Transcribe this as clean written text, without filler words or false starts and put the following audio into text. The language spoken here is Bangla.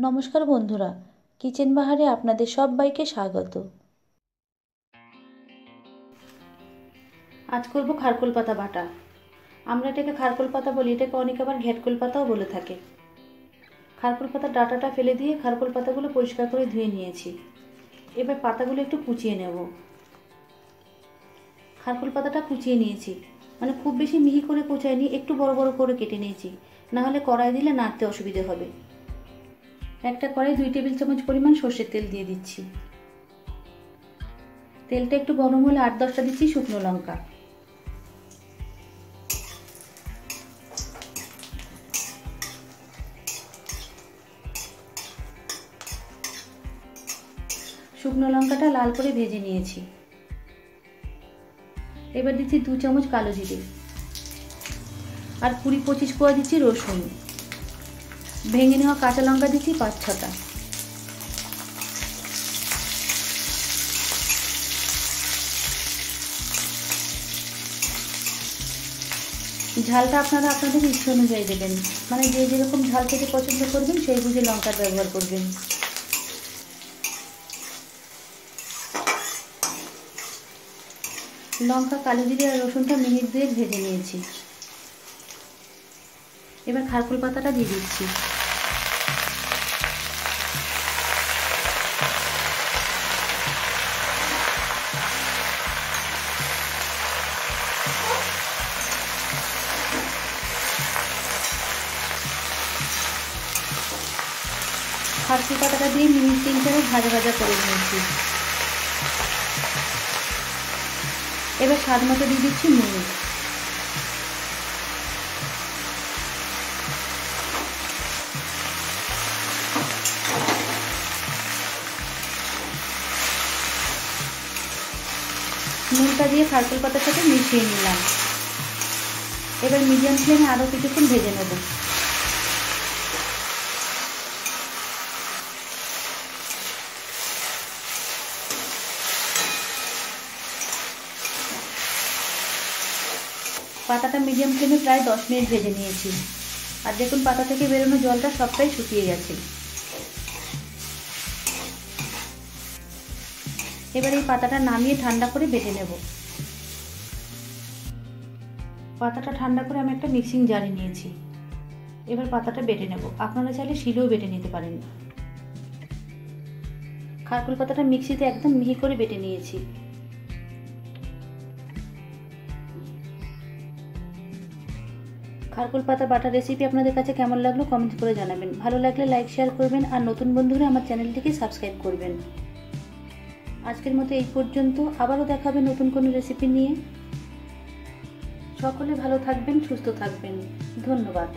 নমস্কার বন্ধুরা, কিচেন বাহারে আপনাদের সবাইকে স্বাগত। আজ করব খারকোল পাতা বাটা। আমরা এটাকে খারকোল পাতা বলি, এটাকে অনেকে আবার ঘেটকোল পাতাও বলে থাকে। খারকোল পাতার ডাঁটাটা ফেলে দিয়ে খারকোল পাতাগুলো পরিষ্কার করে ধুয়ে নিয়েছি। এবার পাতাগুলো একটু কুচিয়ে নেব। খারকোল পাতাটা কুচিয়ে নিয়েছি, মানে খুব বেশি মিহি করে কুচাইনি, একটু বড় বড় করে কেটে নিয়েছি, নাহলে কড়াই দিলে নাড়তে অসুবিধে হবে। একটা কড়াই 2 টেবিল চামচ পরিমাণ সর্ষের তেল দিয়ে দিচ্ছি। তেলটা একটু গরম হলে 8-10টা দিচ্ছি শুকনো লঙ্কা। শুকনো লঙ্কাটা লাল করে ভেজে নিয়েছি। এবার দিচ্ছি 2 চামচ কালো জিরে আর 20-25 কোয়া দিচ্ছি রসুন। ভেঙে নেওয়া কাঁচা লঙ্কা দিচ্ছি 5-6টা। ঝালটা আপনারা আপনাদের ইচ্ছে অনুযায়ী দেবেন, মানে যে যেরকম ঝাল খেতে পছন্দ করবেন সেই বুঝে লঙ্কার ব্যবহার করবেন। লঙ্কা, কালো জিরে আর রসুনটা মিনিট 2 ভেজে নিয়েছি। এবার খারকোল পাতাটা দিয়ে দিচ্ছি। খারকোল পাতাটা দিয়ে মিনিট 3-4 ভাজা ভাজা করে নিয়েছি। এবার স্বাদ মতো দিয়ে দিচ্ছি নুন। নুনটা দিয়ে খারকোল পাতার সাথে মিশিয়ে নিলাম। এবার মিডিয়াম ফ্লেমে আরও কিছুক্ষণ ভেজে নেব। পাতাটা মিডিয়াম ফ্লেমে প্রায় 10 মিনিট ভেজে নিয়েছি, আর দেখুন পাতা থেকে বেরোনো জলটা সবটাই শুকিয়ে গেছে। এবার এই পাতাটা নামিয়ে ঠান্ডা করে বেটে নেব। পাতাটা ঠান্ডা করে আমি একটা মিক্সিং জারে নিয়েছি। এবার পাতাটা বেটে নেব। আপনারা চাইলে শিলেও বেটে নিতে পারেন। খারকোল পাতাটা মিক্সিতে একদম মিহি করে বেটে নিয়েছি। খারকোল পাতা বাটা রেসিপি আপনাদের কাছে কেমন লাগলো কমেন্ট করে জানাবেন। ভালো লাগলে লাইক শেয়ার করবেন, আর নতুন বন্ধুরা আমার চ্যানেলটিকে সাবস্ক্রাইব করবেন। আজকের মতো এই পর্যন্ত, আবারও দেখা হবে নতুন কোনো রেসিপি নিয়ে। সকলে ভালো থাকবেন, সুস্থ থাকবেন। ধন্যবাদ।